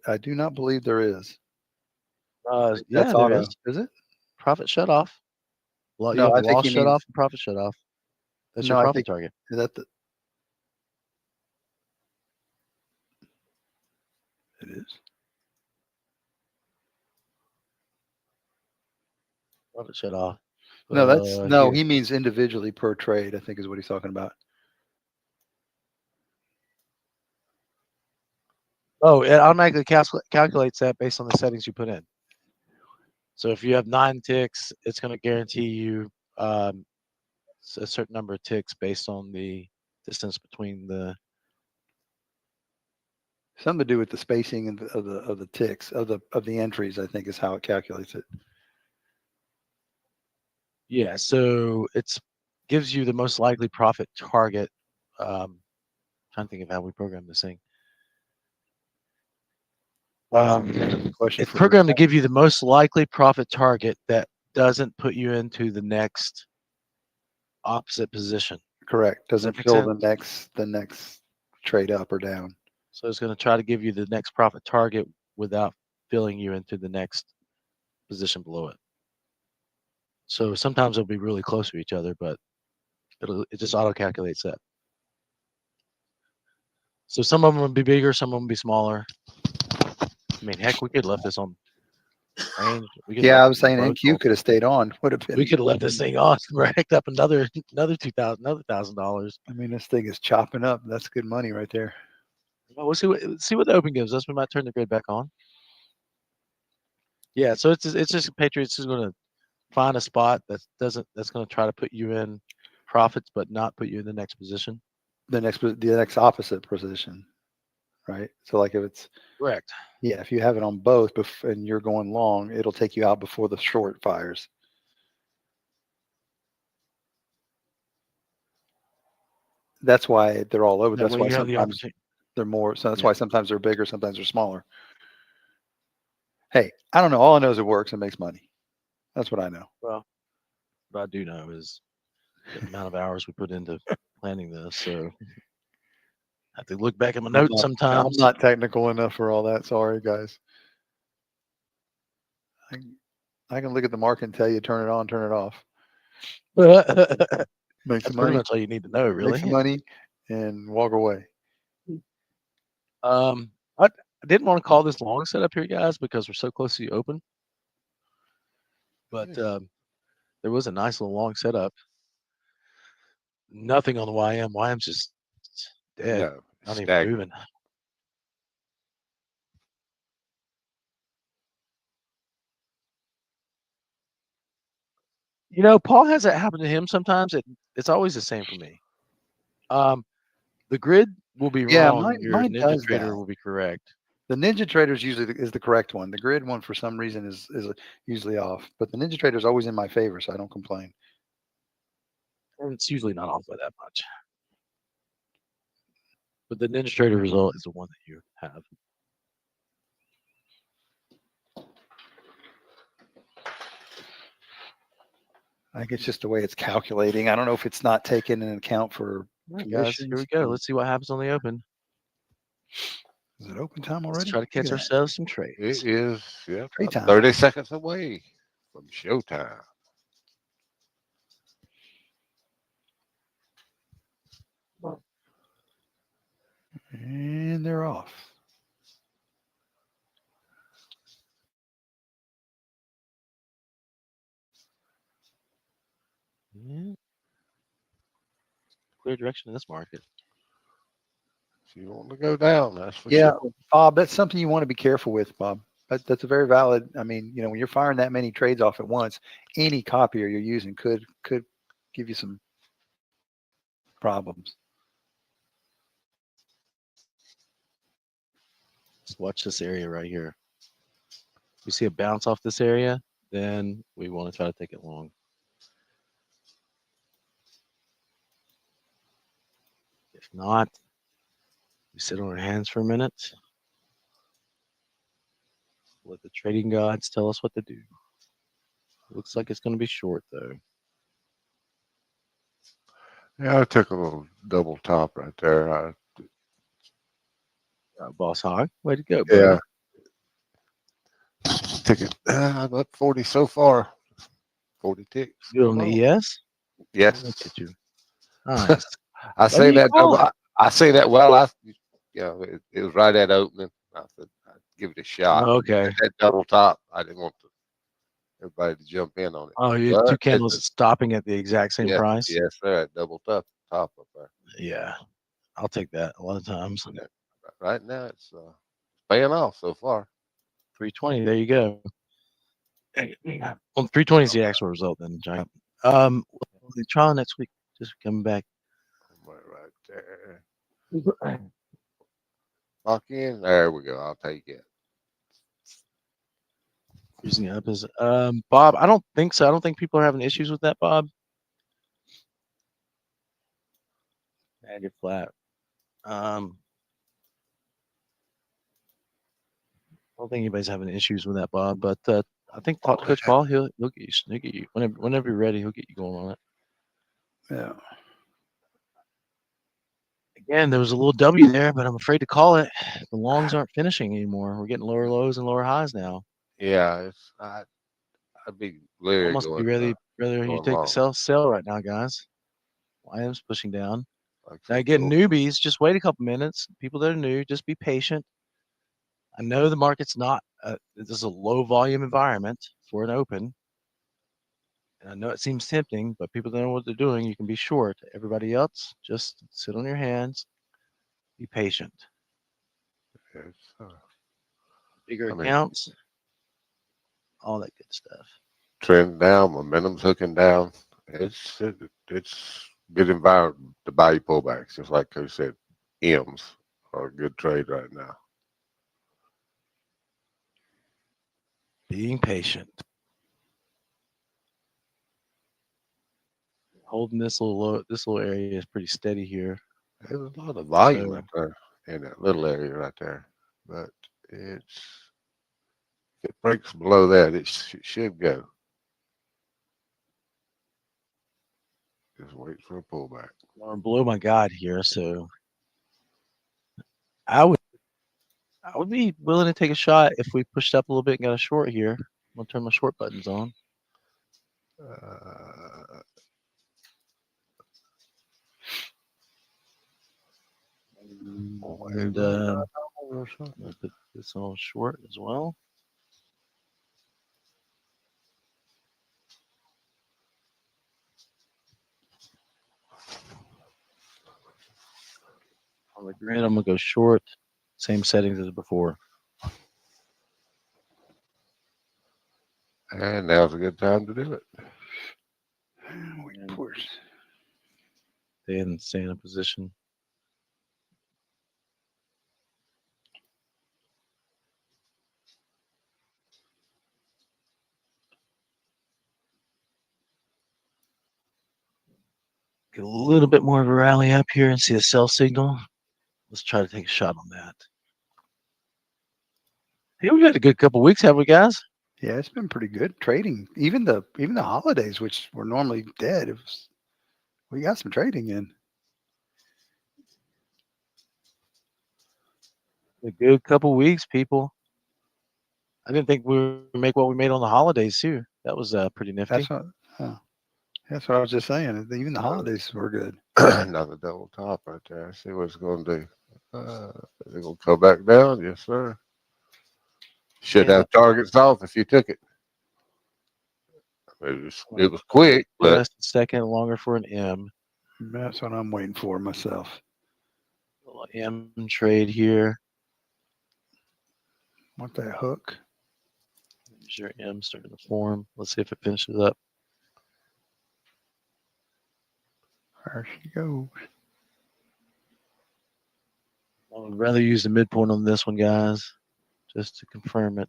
I do not believe there is. Yeah, That's there auto, is. is it? Profit shut off. Well, you No, have I think loss he shut means off and profit shut off. That's your no. I profit think target. is that the it is. Profit shut off. No, that's no. Here. He means individually per trade. I think is what he's talking about. Oh, it automatically calculates that based on the settings you put in. So if you have 9 ticks, it's going to guarantee you um, a certain number of ticks based on the distance between the. Something to do with the spacing of the ticks of the entries. I think is how it calculates it. Yeah, so it's gives you the most likely profit target. Trying to think of how we program this thing. Question It's for the programmed to give you the most likely profit target that doesn't put you into the next opposite position. correct. Does Doesn't that make fill sense? the next trade up or down. So it's going to try to give you the next profit target without filling you into the next position below it. So sometimes they'll be really close to each other, but it just auto calculates that. So some of them will be bigger, some of them will be smaller. I mean, heck, we could have left this on range. We could have Yeah, left I this was on saying growth NQ also. could have stayed on. Would have We been. could have left this thing on, racked up another $1,000. I mean, this thing is chopping up. That's good money right there. Well, we'll see what the open gives us. We might turn the grid back on. Yeah, so it's just Patriots is going to find a spot that's going to try to put you in profits, but not put you in the next position. The next opposite position, right? So like if it's Correct. yeah, if you have it on both and you're going long, it'll take you out before the short fires. That's why they're all over. That That's way why you have the sometimes opportunity. they're more. So that's Yeah. why sometimes they're bigger, sometimes they're smaller. Hey, I don't know. All I know is it works and makes money. That's what I know. Well, what I do know is the amount of hours we put into planning this. So I have to look back at my notes I'm sometimes. not technical enough for all that. Sorry, guys. I, I can look at the market and tell you turn it on, turn it off, That's make some pretty money, much all you need to know, make some really. money, and walk away. I didn't want to call this long setup here, guys, because we're so close to the open. But there was a nice little long setup. Nothing on the YM. YM's just dead. No, Not even stagnant. moving. Paul has that happen to him sometimes. It's always the same for me. The grid will be Yeah, wrong. Your mine Ninja does Trader that. will be correct. The Ninja Trader is usually is the correct one. The grid one, for some reason, is usually off. But the Ninja Trader is always in my favor, so I don't complain. And it's usually not off by that much. But the Ninja Trader result is the one that you have. I think it's just the way it's calculating. I don't know if it's not taking into account for All right, guys, here we commissions. go. Let's see what happens on the open. Is it open time Let's already? try to catch Look at that. ourselves some It trades. is, yeah, Free about time. 30 seconds away from showtime. And they're off. Yeah. Clear direction in this market. If you want to go down, that's for Yeah, sure. Bob, that's something you want to be careful with, Bob. That's a very valid. I mean, when you're firing that many trades off at once, any copier you're using could give you some problems. Let's watch this area right here. We see a bounce off this area, then we want to try to take it long. If not, we sit on our hands for a minute. Let the trading gods tell us what to do. Looks like it's going to be short, though. Yeah, I took a little double top right there. Boss Hog, way to go, Yeah, buddy. ticking. I'm up 40 so far. 40 ticks. You on the ES? Yes. Look at you. Nice. I say you that. call I say that. Well, it was right at opening. I said I'd give it a shot. Okay. That double top. I didn't want everybody to jump in on it. Oh, you had But two candles stopping at the exact same yes, price? yes, sir. At double top up there. Yeah. I'll take that a lot of times. Right now, it's paying off so far. 320. There you go. Well, 320 is the actual result then, Giant. The trial next week. Just coming back. Right there. Lock in. There we go. I'll take it. Using it up as Bob. I don't think so. I don't think people are having issues with that, Bob. And you're flat. I don't think anybody's having issues with that, Bob. But I think talk to Coach Ball. He'll get you whenever you're ready. He'll get you going on it. Yeah. Again, there was a little W there, but I'm afraid to call it. The longs aren't finishing anymore. We're getting lower lows and lower highs now. Yeah, I'd be leery Almost going. be rather you going take long. the sell right now, guys. YM's pushing down. Like Now some again, gold. newbies, just wait a couple minutes. People that are new, just be patient. I know the market's not. This is a low volume environment for an open. And I know it seems tempting, but people don't know what they're doing. You can be short. Everybody else, just sit on your hands. Be patient. It's, Bigger I mean- accounts, all that good stuff. trend down, momentum's hooking down. It's good environment to buy your pullbacks. Just like Coach said, M's are a good trade right now. Being patient. Holding this little area is pretty steady here. There's a lot of volume So- right there in that little area right there, but if it breaks below that, it should go. Just wait for a pullback. We're below my guide here, so I would be willing to take a shot if we pushed up a little bit and got a short here. I'm gonna turn my short buttons on. And Or something. I'm gonna put this on short as well. On the grid, I'm gonna go short. Same settings as before. And now's a good time to do it. Wait for it. Stay in a position. Get a little bit more of a rally up here and see a sell signal. Let's try to take a shot on that. Hey, we've had a good couple weeks, have we, guys? Yeah, it's been pretty good trading. Even the holidays, which were normally dead, we got some trading in. A good couple weeks, people. I didn't think we would make what we made on the holidays too. That was pretty nifty. That's what I was just saying. Even the holidays were good. Another double top right there. See what it's going to do. Is it going to come back down? Yes, sir. Should Yeah. have targets off if you took it. It was quick, but Just a second longer for an M. That's what I'm waiting for myself. A little M trade here. Want that hook? There's your M starting to form. Let's see if it finishes up. There she goes. I would rather use the midpoint on this one, guys, just to confirm it.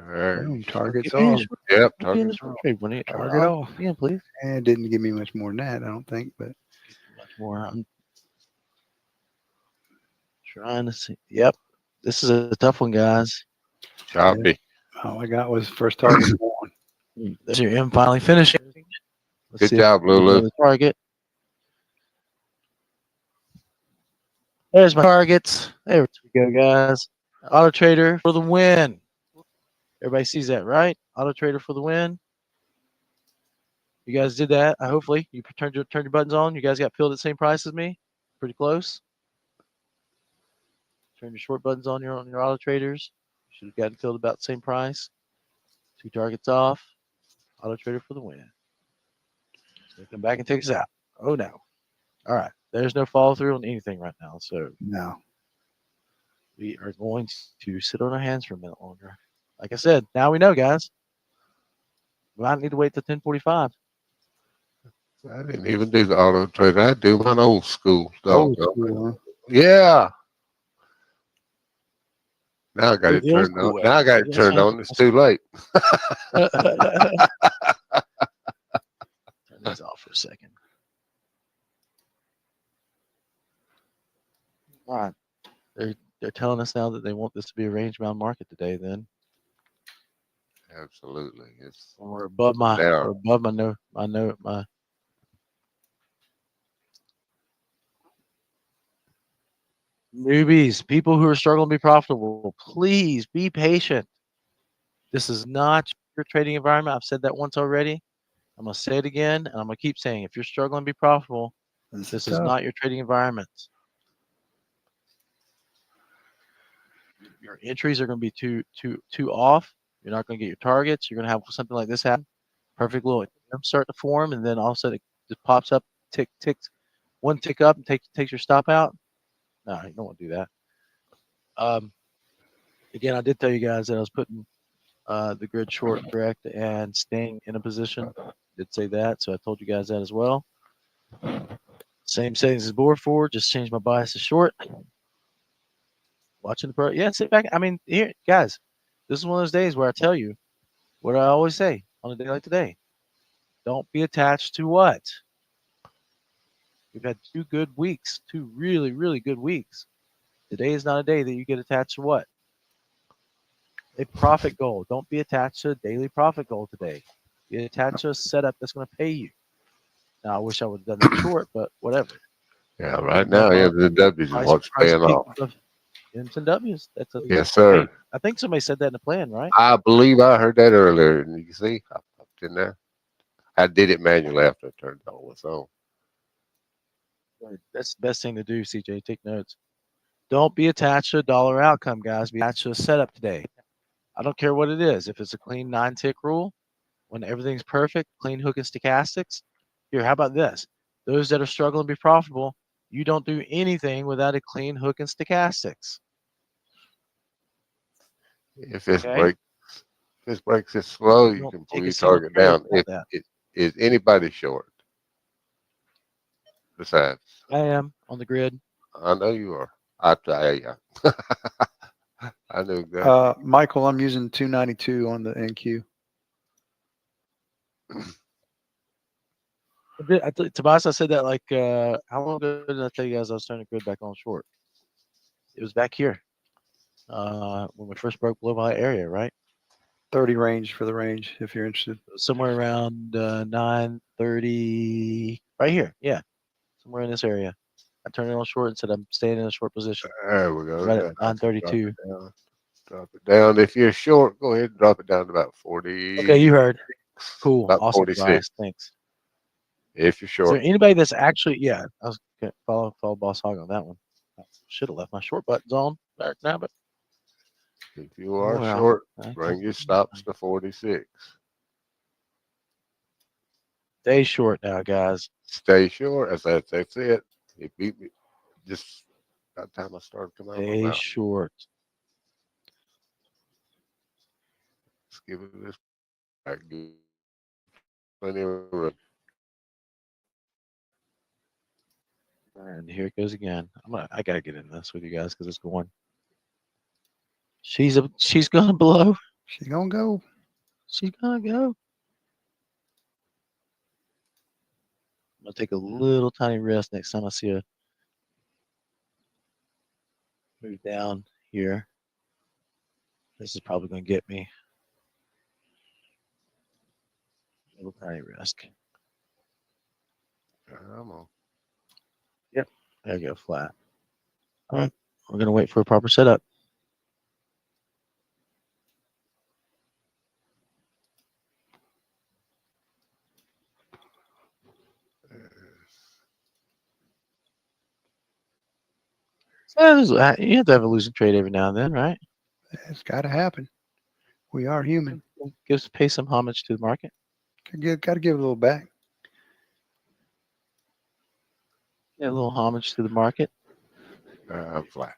Boom, target's Give me a off. short- Yep, give me a target's short off. trade, Winnie. Target off. Yeah, please. And it didn't give me much more than that, I don't think. But Much more. I'm trying to see. Yep. This is a tough one, guys. Choppy. all I got was first target one. There's your M finally finishing. Let's Good see if job, we can Lulu. get the target. There's my targets. There we go, guys. Auto Trader for the win. Everybody sees that, right? Auto Trader for the win. You guys did that. Hopefully, you turned your buttons on. You guys got filled at the same price as me. Pretty close. Turn your short buttons on your Auto Traders. You should have gotten filled about the same price. 2 targets off. Auto Trader for the win. So come back and take us out. Oh no. All right. There's no follow through on anything right now. So No. we are going to sit on our hands for a minute longer. Like I said, now we know, guys. We might need to wait till 10:45. I didn't even do the auto trader. I do mine old school. Old Doggone it. school, huh? Yeah. Now I got Do it the old turned on. school way. Now I got it That's turned fine. on. It's too late. Turn these off for a second. All right. They're telling us now that they want this to be a range bound market today. Then Absolutely. It's we're above my down. we're above my newbies, people who are struggling to be profitable. Please be patient. This is not your trading environment. I've said that once already. I'm gonna say it again, and I'm gonna keep saying, if you're struggling to be profitable, this is tough. not your trading environment. Your entries are going to be too off. You're not going to get your targets. You're going to have something like this happen. Perfect little start to form, and then all of a sudden it just pops up, ticks, one tick up, and takes your stop out. No, you don't want to do that. Again, I did tell you guys that I was putting the grid short correct and staying in a position. Did say that, so I told you guys that as well. Same settings as board forward, just changed my bias to short. Watching the pro, yeah, sit back. I mean, here, guys, this is one of those days where I tell you what I always say on a day like today. Don't be attached to what? We've had 2 good weeks, 2 really, really good weeks. Today is not a day that you get attached to what? A profit goal. Don't be attached to a daily profit goal today. Be attached to a setup that's going to pay you. Now, I wish I would have done that short, but whatever. Yeah, right now, MW is what's paying off. M's and W's. That's a, Yes, sir. Hey, I think somebody said that in the plan, right? I believe I heard that earlier. And you see, I popped in there. I did it manually after I turned it on its own. That's the best thing to do, CJ. Take notes. Don't be attached to a dollar outcome, guys. Be attached to a setup today. I don't care what it is. If it's a clean 9-tick rule, when everything's perfect, clean hook and stochastics. Here, how about this? Those that are struggling to be profitable, you don't do anything without a clean hook and stochastics. If this Okay? breaks it slow, you Don't can take pull a your single target trade down. without that. Is anybody short? Besides, I am on the grid. I know you are. I know exactly. Michael, I'm using 292 on the NQ. Tobias, I said that like how long ago did I tell you guys I was turning the grid back on short? It was back here when we first broke below my area, right? 30 range for the range if you're interested. Somewhere around 9:30, right here. Yeah, somewhere in this area. I turned it on short and said I'm staying in a short position. There we go. Right at 9:32. Drop it down. If you're short, go ahead and drop it down to about 40. Okay, you heard. Cool. About Awesome, 46. Tobias. Thanks. If you're Is short. there anybody that's actually? Yeah, I was gonna follow Boss Hog on that one. I should have left my short buttons on back now, but If you are well, short, I bring can- your stops to 46. Stay short now, guys. Stay short. That's it. It beat me. Just by the time I started coming out of my Stay mouth. short. Let's give it this back. Plenty of room. And here it goes again. I gotta get in this with you guys because it's going. She's gonna blow. She's gonna go. She's gonna go. I'm gonna take a little tiny risk next time I see her move down here. This is probably gonna get me. Little tiny risk. Come on. There you go, flat. All right, we're gonna wait for a proper setup. You have to have a losing trade every now and then, right? It's got to happen. We are human. Pay some homage to the market. Got to give a little back. Yeah, a little homage to the market. Flat.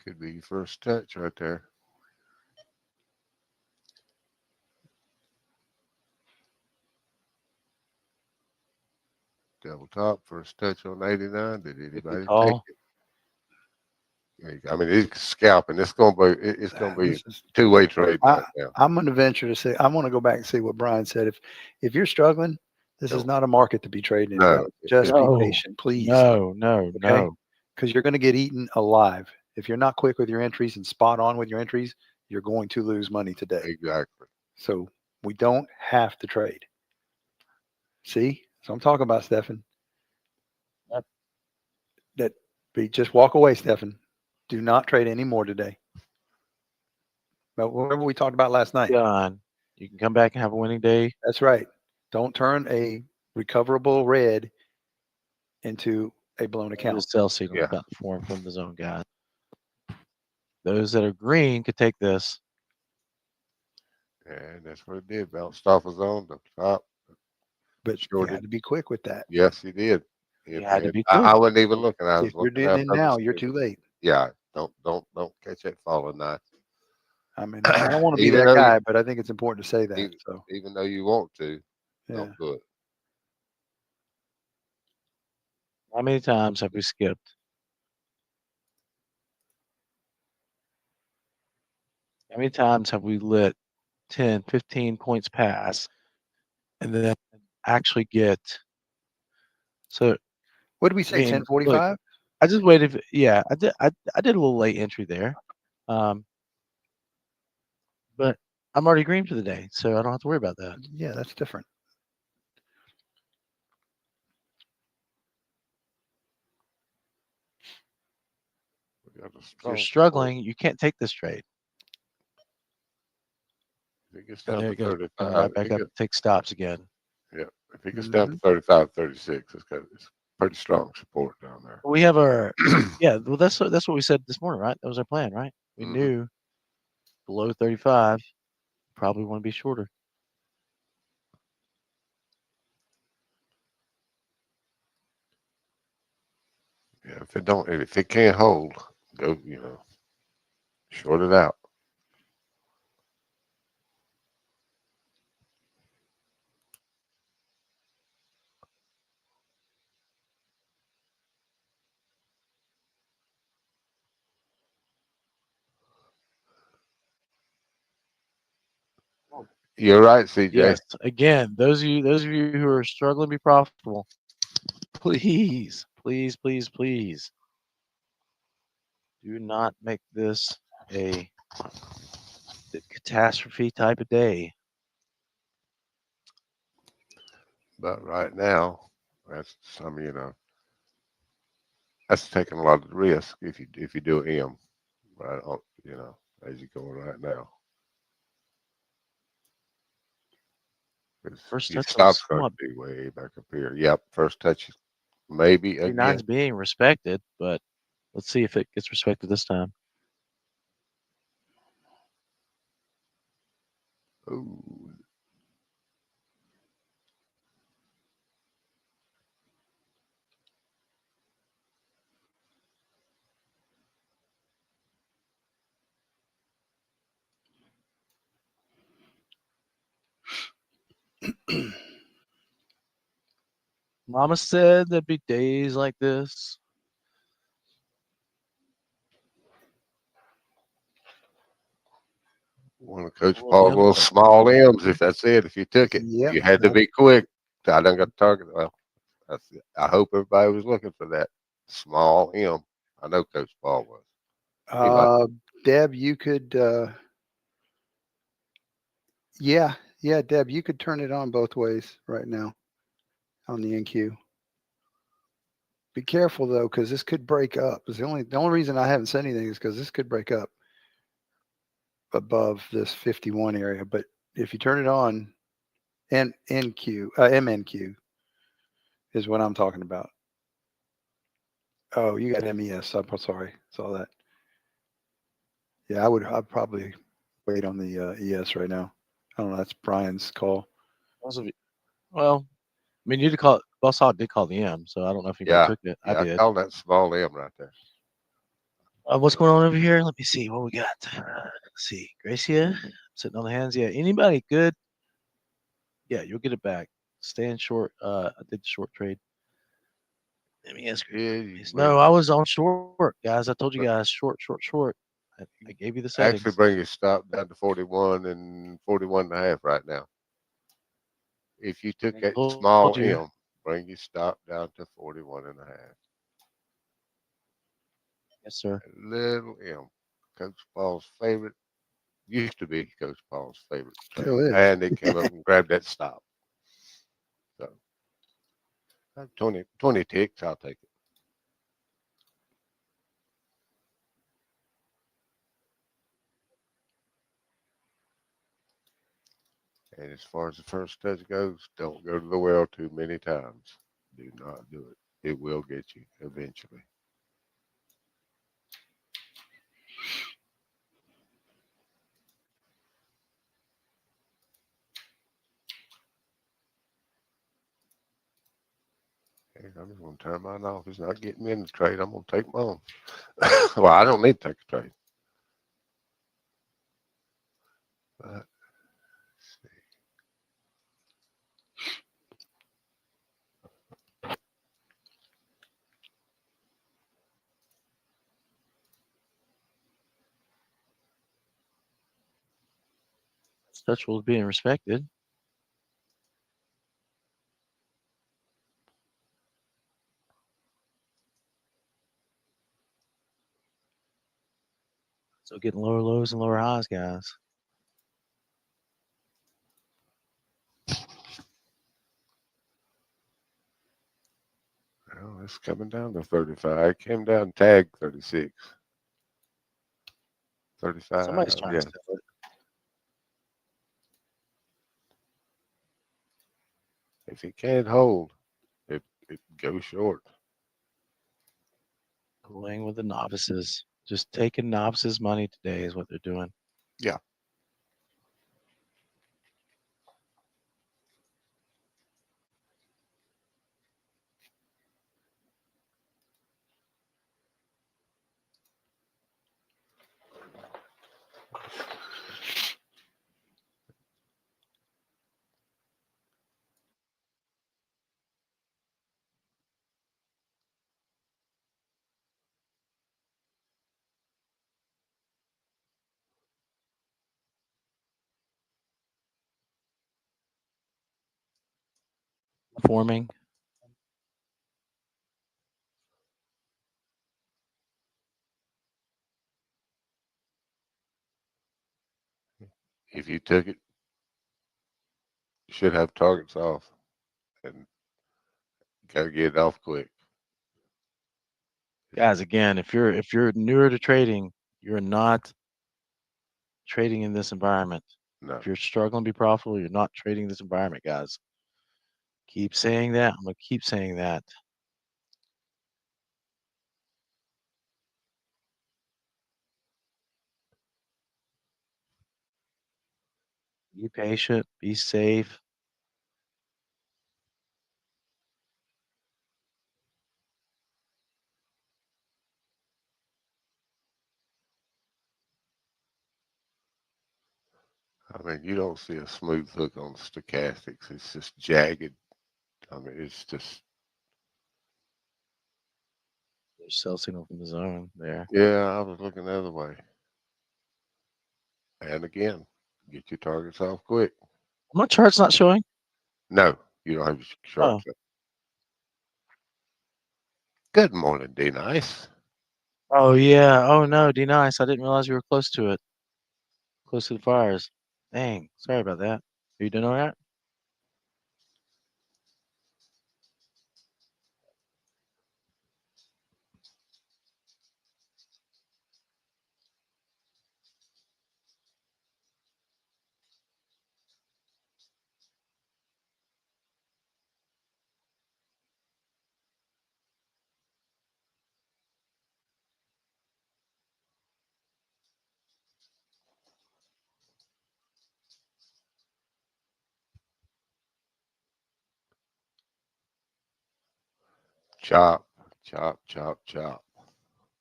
Could be your first touch right there. Double top, first touch on 89. Did anybody take call. it? I mean, it's scalping. It's gonna be it's gonna be This is- two-way trade right now. I'm going to venture to say, I'm going to go back and see what Brian said. If you're struggling, this is No. not a market to be trading in. No, fellas. Just No. be patient, please. No, Okay? Because you're going to get eaten alive. If you're not quick with your entries and spot on with your entries, you're going to lose money today. Exactly. So we don't have to trade. See? So I'm talking about, Stefan. Yep. Just walk away, Stefan. Do not trade anymore today. But whatever we talked about last night. Done. You can come back and have a winning day. That's right. Don't turn a recoverable red into a blown The account. sell signal Yeah. about to form from the zone guide. Those that are green could take this. And that's what it did. Bounced off his own the top. But Sure you did. had to be quick with that. Yes, he did. You had to be I quick. wasn't even looking. I was If you're looking getting in out now, the you're too late. Yeah, don't catch that falling knife. I mean, I don't want to be Even that though you- guy, but I think it's important to say that. So Even though you want to, yeah. don't do it. How many times have we skipped? How many times have we let 10, 15 points pass and then actually get so What did we say? I mean, 10:45? I just waited. Yeah, I did. I did a little late entry there, but I'm already green for the day, so I don't have to worry about that. Yeah, that's different. We got a If strong you're support. struggling, you can't take this trade. If it gets And down there to it goes. 35, Right back up. Take stops again. if it gets down to 35, 36, it's pretty strong support down there. We have our yeah. Well, that's what we said this morning, right? That was our plan, right? We Mhm. knew below 35, probably want to be shorter. Yeah, if it can't hold, go, short it out. You're right, CJ. Yes. Again, those of you who are struggling to be profitable, please, please, please, please, do not make this a catastrophe type of day. But right now, that's that's taking a lot of risk if you do M, right? As you going right now. First Your touch on stop's going swap. to be way back up here. Yep, first touch, maybe again. 39's being respected, but let's see if it gets respected this time. Ooh. Mama said there'd be days like this. One of Coach Little Paul's M little play. small M's, if that's it, if you took it. Yep. You had to be quick. I done got the target. Well, that's it. I hope everybody was looking for that small M. I know Coach Paul was. Deb, you could yeah, Deb, you could turn it on both ways right now on the NQ. Be careful though, because this could break up. It's the only reason I haven't said anything is because this could break up above this 51 area. But if you turn it on, MNQ is what I'm talking about. Oh, you got MES. I'm sorry, saw that. Yeah, I'd probably wait on the ES right now. I don't know. That's Brian's call. Also, well, I mean, you did call. Boss Hog did call the M, so I don't know if anybody Yeah, took it. yeah, I I did. called that small M right there. What's going on over here? Let me see what we got. Let's see, Gracia sitting on the hands. Yeah, anybody good? Yeah, you'll get it back. Stay in short. I did the short trade. Let me ask. Yeah, No, I was on short, guys. I told you guys short. I gave you the settings. actually bring your stop down to 41 and 41 and a half right now. If you took that Told small you. M, bring your stop down to 41 and a half. Yes, sir. A little M. Coach Paul's favorite. Used to be Coach Paul's favorite trade. Still is. And they came up and grabbed that stop. So 20 ticks, I'll take it. And as far as the first touch goes, don't go to the well too many times. Do not do it. It will get you eventually. Hey, I'm just going to turn mine off. It's not getting me in the trade. I'm going to take mine. Well, I don't need to take a trade. But, let's see. Touch rules being respected. So getting lower lows and lower highs, guys. Well, it's coming down to 35. It came down tag 36. 35. Somebody's trying Yeah. to sell it. If it can't hold, it goes short. Playing with the novices. Just taking novices' money today is what they're doing. Yeah. Forming. If you took it, you should have targets off. And got to get it off quick. Guys, again, if you're newer to trading, you're not trading in this environment. No. If you're struggling to be profitable, you're not trading this environment, guys. Keep saying that. I'm gonna keep saying that. Be patient, be safe. I mean, you don't see a smooth hook on stochastics. It's just jagged. I mean, it's just. There's sell signal from the zone there. Yeah, I was looking the other way. And again, get your targets off quick. My chart's not showing. No, you don't have your sharks up. Good morning, D Nice. Oh yeah. Oh no, D Nice. I didn't realize you were close to it. Close to the fires. Dang. Sorry about that. Are you doing all right? Chop, chop, chop, chop.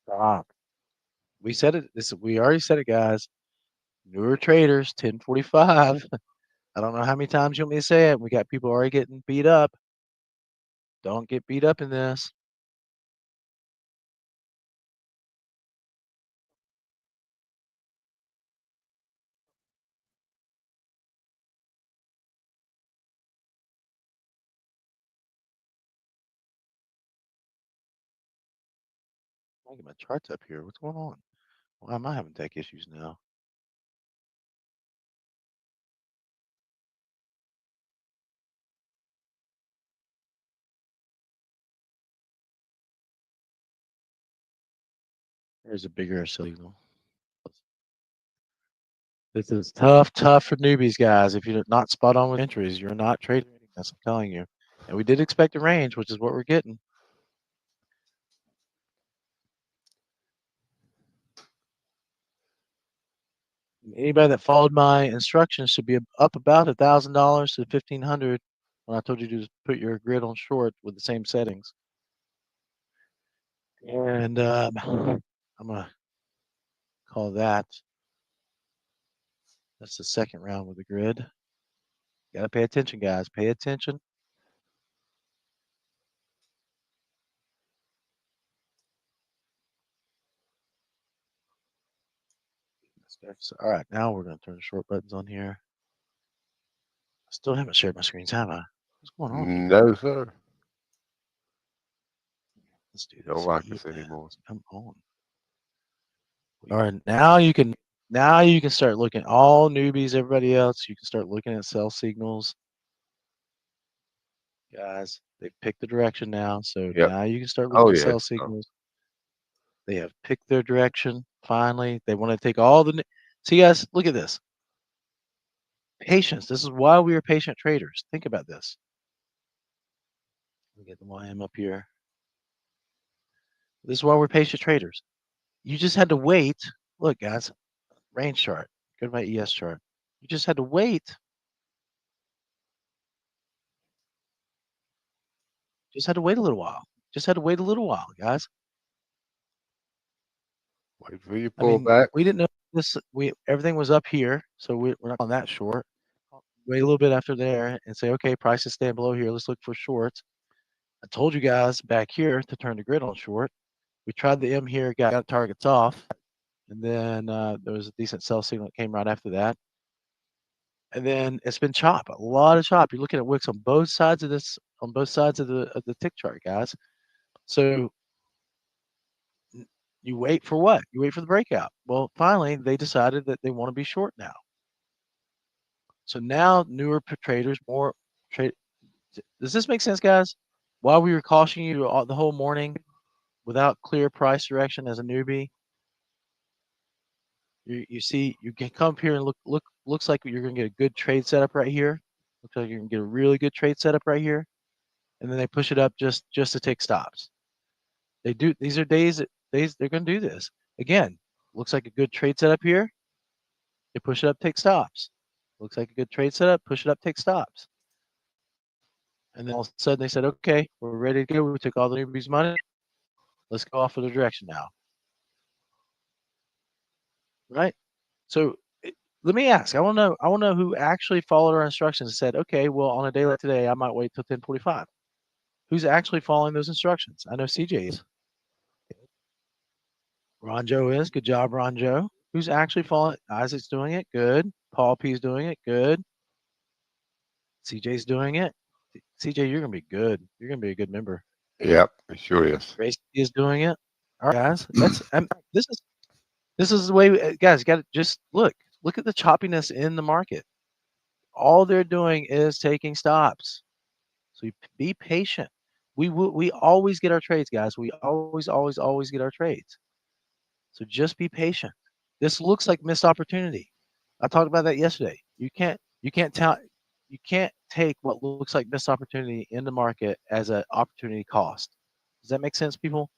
Stop. We said it. We already said it, guys. Newer traders, 1045. I don't know how many times you want me to say it. We got people already getting beat up. Don't get beat up in this. I get my charts up here. What's going on? Why am I having tech issues now? There's a bigger signal. This is tough for newbies, guys. If you're not spot on with entries, you're not trading. That's what I'm telling you. And we did expect a range, which is what we're getting. Anybody that followed my instructions should be up about $1,000 to $1,500 when I told you to just put your grid on short with the same settings. And I'm gonna call that. That's the second round with the grid. Gotta pay attention, guys. Pay attention. All right, now we're gonna turn the short buttons on here. I still haven't shared my screens, have I? What's going on here? No, sir. Let's do this. Don't like this anymore. Come on. All right, now you can start looking, all newbies, everybody else, you can start looking at sell signals. Guys, they've picked the direction now, so Yep. now you can start Oh, looking at yeah. sell signals. They have picked their direction. Finally, they want to take all the. See, guys, look at this. Patience. This is why we are patient traders. Think about this. Let me get the YM up here. This is why we're patient traders. You just had to wait. Look, guys, range chart. Go to my ES chart. You just had to wait. Just had to wait a little while. Just had to wait a little while, guys. Wait for you I pull mean, back. we didn't know this. Everything was up here, so we're not on that short. Wait a little bit after there and say, okay, prices stand below here. Let's look for shorts. I told you guys back here to turn the grid on short. We tried the M here, got targets off, and then there was a decent sell signal that came right after that. And then it's been chop, a lot of chop. You're looking at wicks on both sides of this, on both sides of the tick chart, guys. So you wait for what? You wait for the breakout. Well, finally, they decided that they want to be short now. So now newer traders, more trade. Does this make sense, guys? While we were cautioning you the whole morning without clear price direction as a newbie, you see, you can come up here and looks like you're going to get a good trade setup right here. Looks like you're going to get a really good trade setup right here. And then they push it up just to take stops. They do. These are days they're going to do this. Again, looks like a good trade setup here. They push it up, take stops. Looks like a good trade setup, push it up, take stops. And then all of a sudden they said, okay, we're ready to go. We took all the newbies' money. Let's go off of the direction now. Right? So let me ask. I want to know who actually followed our instructions and said, okay, well, on a day like today, I might wait till 10:45. Who's actually following those instructions? I know CJ is. Ron Joe is. Good job, Ron Joe. Who's actually following? Isaac's doing it. Good. Paul P's doing it. Good. CJ's doing it. CJ, you're gonna be good. You're gonna be a good member. Yep, it sure is. Gracie is doing it. All right, guys. This is the way, guys. You got to just look at the choppiness in the market. All they're doing is taking stops. So be patient. We always get our trades, guys. We always get our trades. So just be patient. This looks like missed opportunity. I talked about that yesterday. You can't take what looks like missed opportunity in the market as an opportunity cost. Does that make sense, people?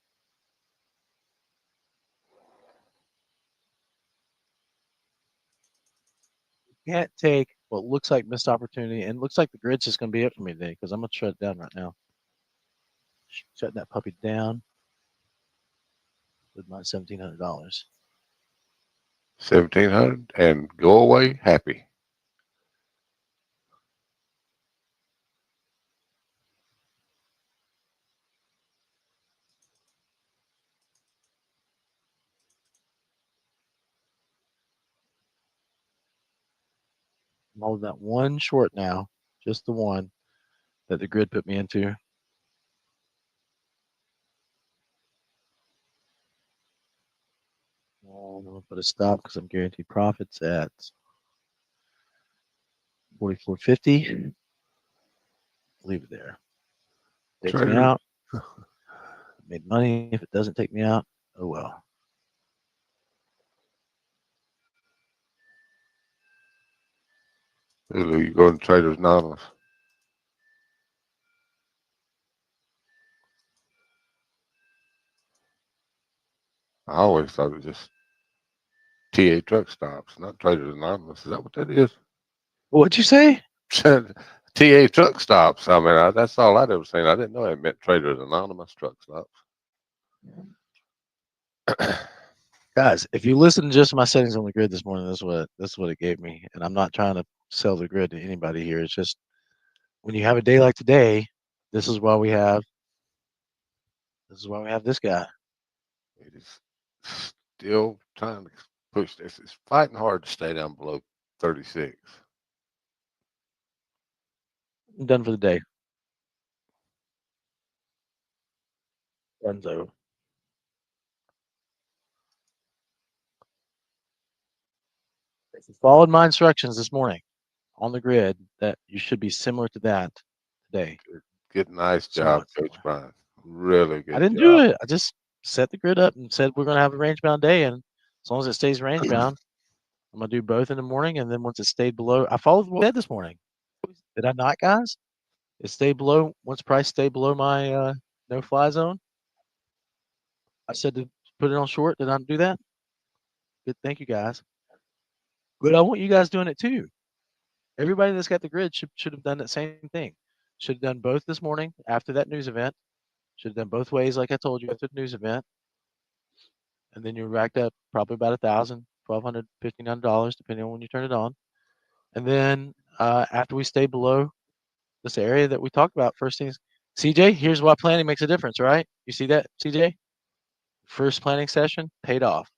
You can't take what looks like missed opportunity, and looks like the grid's just going to be it for me today because I'm going to shut it down right now. shutting that puppy down with my $1,700. 1,700 and go away happy. I'm holding that one short now, just the one that the grid put me into. I'm going to put a stop because I'm guaranteed profits at 44.50. Leave it there. Takes me Trader. out. Made money. If it doesn't take me out, oh well. Lulu, you go to Traders Anonymous. I always thought it was just TA truck stops, not Traders Anonymous. Is that what that is? What'd you say? TA truck stops. I mean, that's all I'd ever seen. I didn't know it meant Traders Anonymous truck stops. Guys, if you listen to just my settings on the grid this morning, this is what it gave me. And I'm not trying to sell the grid to anybody here. It's just when you have a day like today, this is why we have this guy. It is still trying to push this. It's fighting hard to stay down below 36. I'm done for the day. Dunzo. If you followed my instructions this morning on the grid, that you should be similar to that today. Good, nice Somewhat job, Coach similar. Brian. Really good I didn't job. do it. I just set the grid up and said we're going to have a range bound day, and as long as it stays range bound, I'm going to do both in the morning. And then once it stayed below, I followed what I said this morning. Did I not, guys? It stayed below. Once price stayed below my no fly zone, I said to put it on short. Did I do that? Good. Thank you, guys. Good. I want you guys doing it too. Everybody that's got the grid should have done that same thing. Should have done both this morning after that news event. Should have done both ways, like I told you, after the news event. And then you racked up probably about $1,000, $1,200, $1,500, depending on when you turn it on. And then after we stay below this area that we talked about, first things, CJ, here's why planning makes a difference, right? You see that, CJ? First planning session paid off.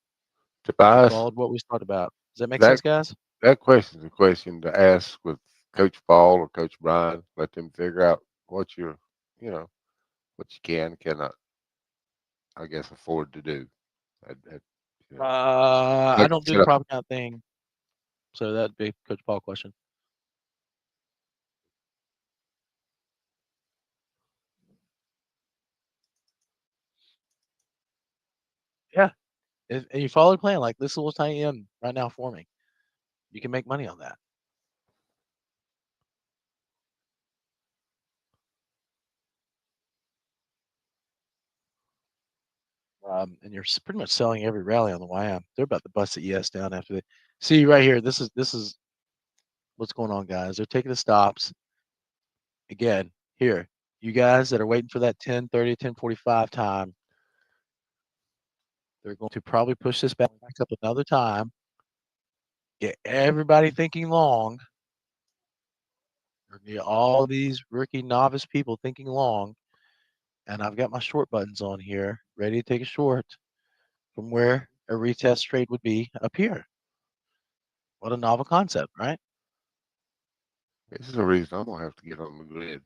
Tobias, Followed what we talked about. Does that make that sense, guys? that question is a question to ask with Coach Paul or Coach Brian. Let them figure out what you know, what you cannot, I guess, afford to do. You know, I like don't do set the up. profit count thing, so that'd be Coach Paul question. Yeah, and you follow the plan like this little tiny M right now forming, you can make money on that. And you're pretty much selling every rally on the YM. They're about to bust the ES down after they see right here. This is what's going on, guys. They're taking the stops again. Here, you guys that are waiting for that 10:30, 10:45 time, they're going to probably push this back up another time. Get everybody thinking long. Get all these rookie novice people thinking long. And I've got my short buttons on here, ready to take a short from where a retest trade would be up here. What a novel concept, right? This is the reason I'm gonna have to get on the grid.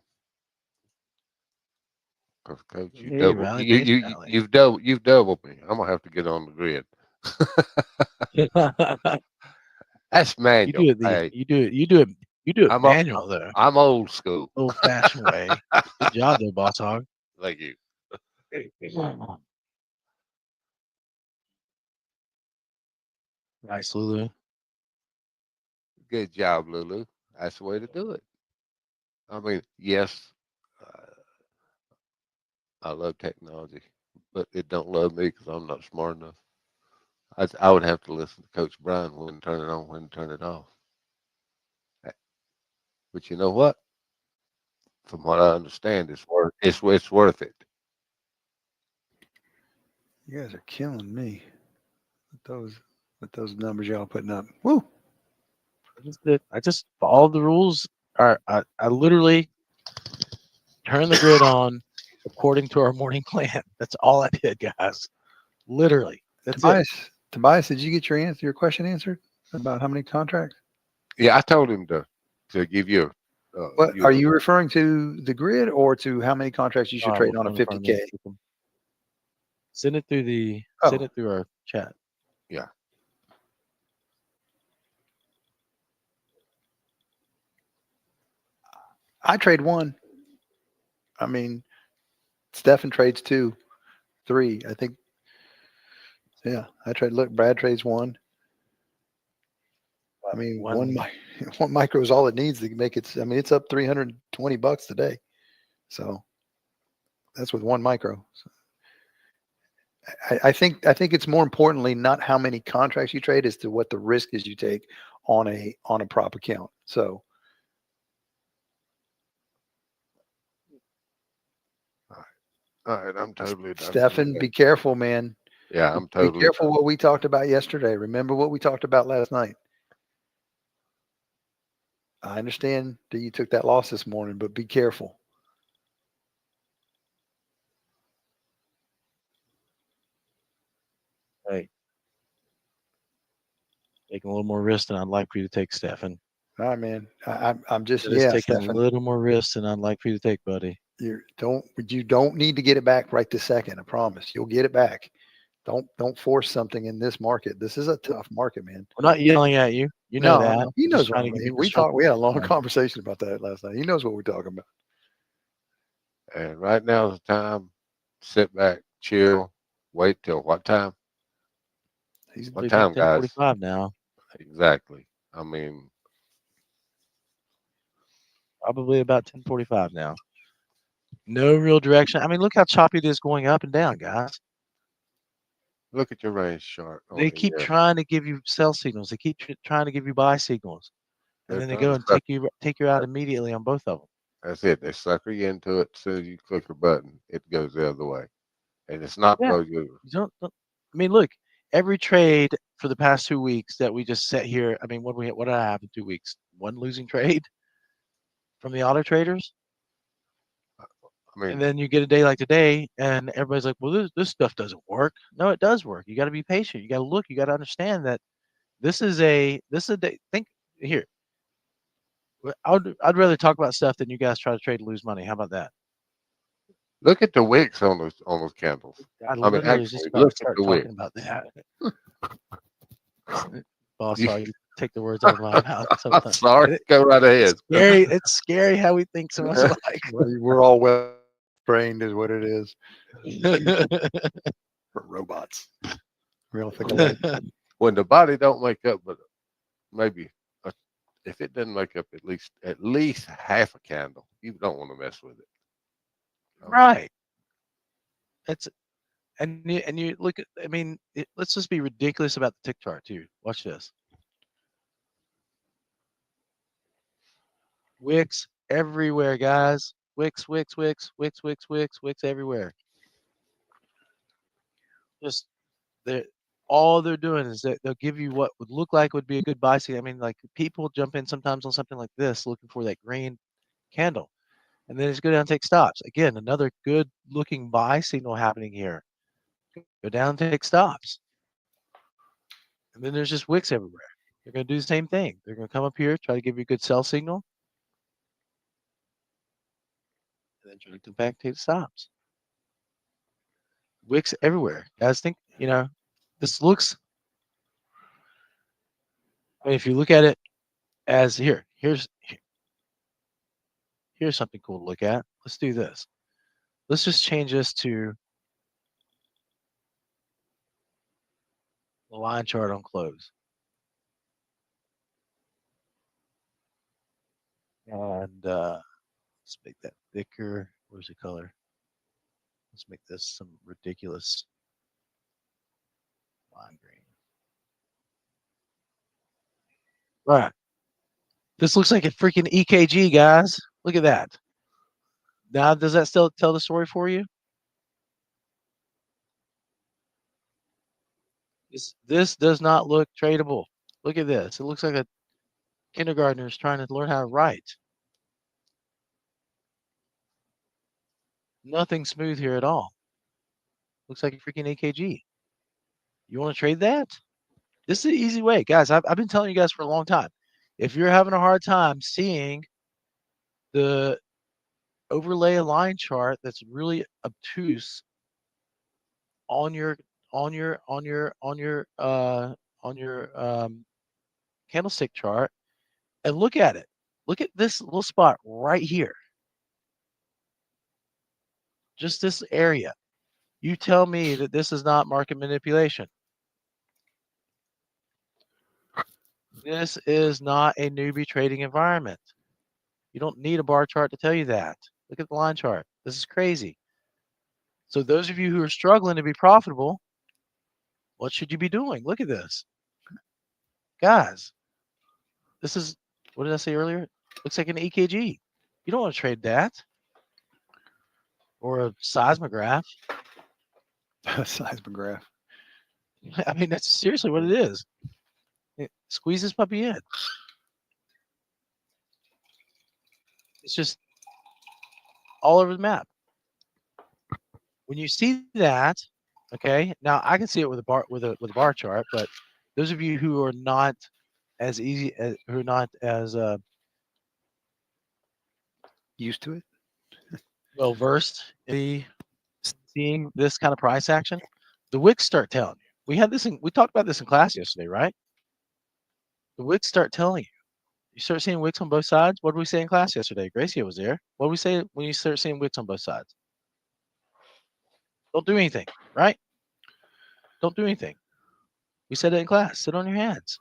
Because Coach, Hey, rally, base rally. you've doubled me. I'm gonna have to get on the grid. That's You manual. do it Hey, you do it I'm manual though. I'm old school. Old fashioned way. Good job though, boss hog. Thank you. Nice, Lulu. Good job, Lulu. That's the way to do it. I mean, yes, I love technology, but it don't love me because I'm not smart enough. I would have to listen to Coach Brian when to turn it on, when to turn it off. But you know what? From what I understand, it's worth it. You guys are killing me with those numbers y'all putting up. Woo! I just followed the rules. I literally turned the grid on according to our morning plan. That's all I did, guys. Literally. That's it. Tobias, did you get your question answered about how many contracts? Yeah, I told him to give you. What are you referring to, the grid or to how many contracts you should trade on a 50K? Send it through send it through our chat. Yeah. I trade one. I mean, Stefan trades 2, 3. I think. Yeah, I trade. Look, Brad trades 1. I mean, one micro is all it needs to make it. I mean, it's up $320 today. So that's with 1 micro. So I think it's more importantly not how many contracts you trade as to what the risk is you take on a prop account. So all right, I'm totally done. Stefan, be careful, man. Yeah, I'm totally. Be careful what we talked about yesterday. Remember what we talked about last night. I understand that you took that loss this morning, but be careful. Hey, taking a little more risk than I'd like for you to take, Stefan. All right, man. I'm just taking Stefan, a little more risk than I'd like for you to take, buddy. You don't need to get it back right this second. I promise you'll get it back. Don't force something in this market. This is a tough market, man. I'm not yelling at you. You know that. He knows what I mean. We had a long conversation about that last night. He knows what we're talking about. And right now is the time. Sit back, chill, wait till what time? What time, guys? 10:45 now. Exactly. I mean, probably about 10:45 now. No real direction. I mean, look how choppy it is going up and down, guys. Look at your range chart. They keep trying to give you sell signals. They keep trying to give you buy signals, and then they go and take you out immediately on both of them. That's it. They sucker you into it. As soon as you click a button, it goes the other way, and it's not I mean, look, every trade for the past 2 weeks that we just set here. I mean, what did I have in 2 weeks? 1 losing trade from the auto traders. I mean, and then you get a day like today, and everybody's like, "Well, this stuff doesn't work." No, it does work. You got to be patient. You got to look. You got to understand that this is a day. Think here. I'd rather talk about stuff than you guys try to trade and lose money. How about that? Look at the wicks on those candles. I mean, actually, look at the wick. About that. Boss, sorry, you take the words out of my mouth. I'm sorry. Go right ahead. It's scary how we think so much alike. We're all well trained, is what it is. For robots. We all think alike. When the body don't make up, but maybe if it doesn't make up at least half a candle, you don't want to mess with it. Right. And you look at. I mean, let's just be ridiculous about the tick chart too. Watch this. Wicks everywhere, guys. Wicks everywhere. Just all they're doing is that they'll give you what would look like would be a good buy signal. I mean, like people jump in sometimes on something like this looking for that green candle, and then just go down and take stops. Again, another good looking buy signal happening here. Go down and take stops. And then there's just wicks everywhere. They're going to do the same thing. They're going to come up here, try to give you a good sell signal. And then try to come back, take stops. Wicks everywhere. Guys, think, this looks. I mean, if you look at it as here's something cool to look at. Let's do this. Let's just change this to the line chart on close. And let's make that thicker. Where's the color? Let's make this some ridiculous lime green. All right. This looks like a freaking EKG, guys. Look at that. Now, does that still tell the story for you? This does not look tradable. Look at this. It looks like a kindergartner is trying to learn how to write. Nothing smooth here at all. Looks like a freaking AKG. You want to trade that? This is an easy way, guys. I've been telling you guys for a long time. If you're having a hard time seeing the overlay a line chart that's really obtuse on your candlestick chart, and look at it. Look at this little spot right here. Just this area. You tell me that this is not market manipulation. This is not a newbie trading environment. You don't need a bar chart to tell you that. Look at the line chart. This is crazy. So those of you who are struggling to be profitable, what should you be doing? Look at this. Guys, this is, what did I say earlier? Looks like an EKG. You don't want to trade that. Or a seismograph. Seismograph. I mean, that's seriously what it is. Squeeze this puppy in. It's just all over the map. When you see that, okay, now I can see it with a bar chart, but those of you who are not as easy as who are not as Used to it. well versed in seeing this kind of price action, the wicks start telling you. We talked about this in class yesterday, right? The wicks start telling you. You start seeing wicks on both sides. What did we say in class yesterday? Gracie was there. What did we say when you start seeing wicks on both sides? Don't do anything, right? Don't do anything. We said it in class. Sit on your hands.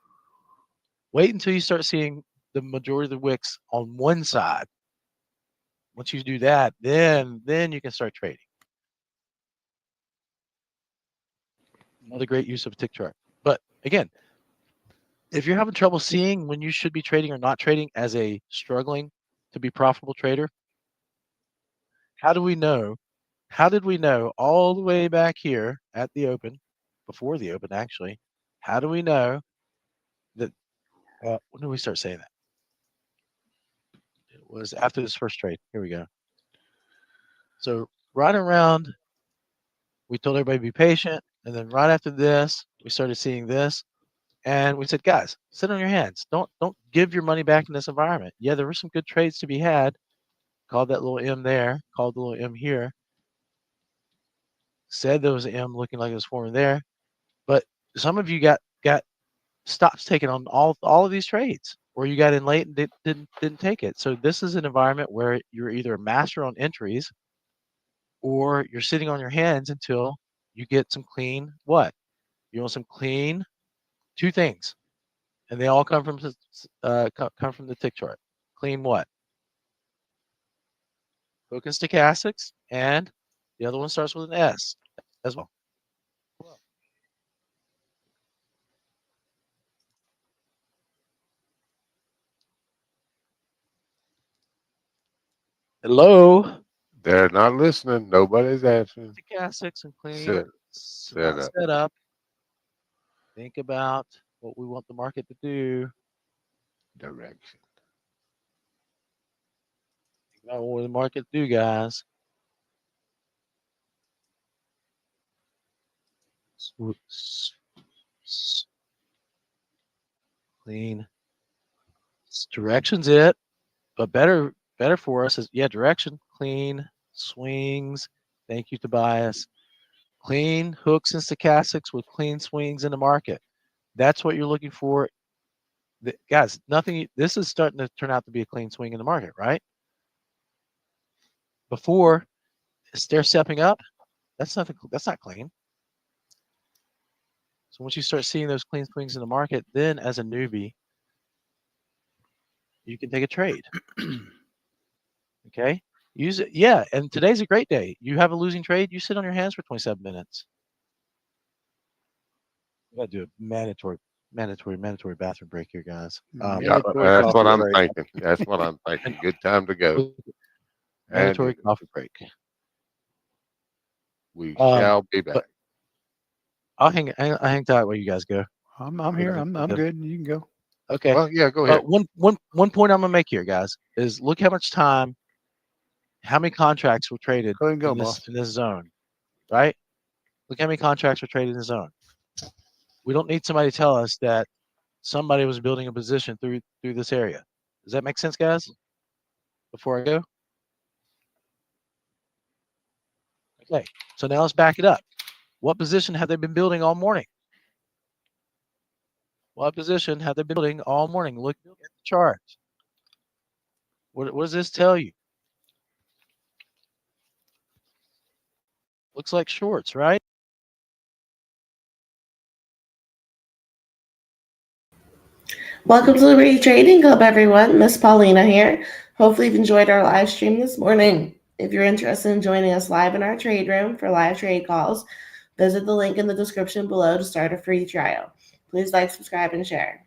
Wait until you start seeing the majority of the wicks on one side. Once you do that, then you can start trading. Another great use of a tick chart. But again, if you're having trouble seeing when you should be trading or not trading as a struggling to be profitable trader, how do we know? How did we know all the way back here at the open, before the open actually, how do we know that, when did we start saying that? It was after this first trade. Here we go. So right around, we told everybody to be patient. And then right after this, we started seeing this. And we said, guys, sit on your hands. Don't give your money back in this environment. Yeah, there were some good trades to be had. Called that little M there, called the little M here. Said there was an M looking like it was forming there. But some of you got stops taken on all of these trades, or you got in late and didn't take it. So this is an environment where you're either a master on entries, or you're sitting on your hands until you get some clean what? You want some clean two things, and they all come from the tick chart. Clean what? Hook and stochastics, and the other one starts with an S as well. Hello. They're not listening. Nobody's answering. Stochastics and clean. Set up. Set up. Think about what we want the market to do. Direction. Think about what the market do, guys. Clean. Direction's it, but better for us is, yeah, direction, clean, swings. Thank you, Tobias. Clean hooks and stochastics with clean swings in the market. That's what you're looking for. Guys, this is starting to turn out to be a clean swing in the market, right? Before, stair stepping up, that's not clean. So once you start seeing those clean swings in the market, then as a newbie, you can take a trade. Okay? Use it. Yeah, and today's a great day. You have a losing trade, you sit on your hands for 27 minutes. We gotta do a mandatory bathroom break here, guys. Yeah, that's what I'm thinking. That's what I'm thinking. Good time to go. Mandatory coffee break. We shall be back. I'll hang tight while you guys go. I'm here. I'm good. You can go. Okay. Well, yeah, go ahead. One point I'm gonna make here, guys, is look how much time, how many contracts were traded Go ahead and go, in boss. this zone, right? Look how many contracts were traded in the zone. We don't need somebody to tell us that somebody was building a position through this area. Does that make sense, guys? Before I go. Okay. So now let's back it up. What position have they been building all morning? What position have they been building all morning? Look at the chart. What does this tell you? Looks like shorts, right? Welcome to Liberty Trading Club, everyone. Miss Paulina here. Hopefully you've enjoyed our live stream this morning. If you're interested in joining us live in our trade room for live trade calls, visit the link in the description below to start a free trial. Please like, subscribe, and share.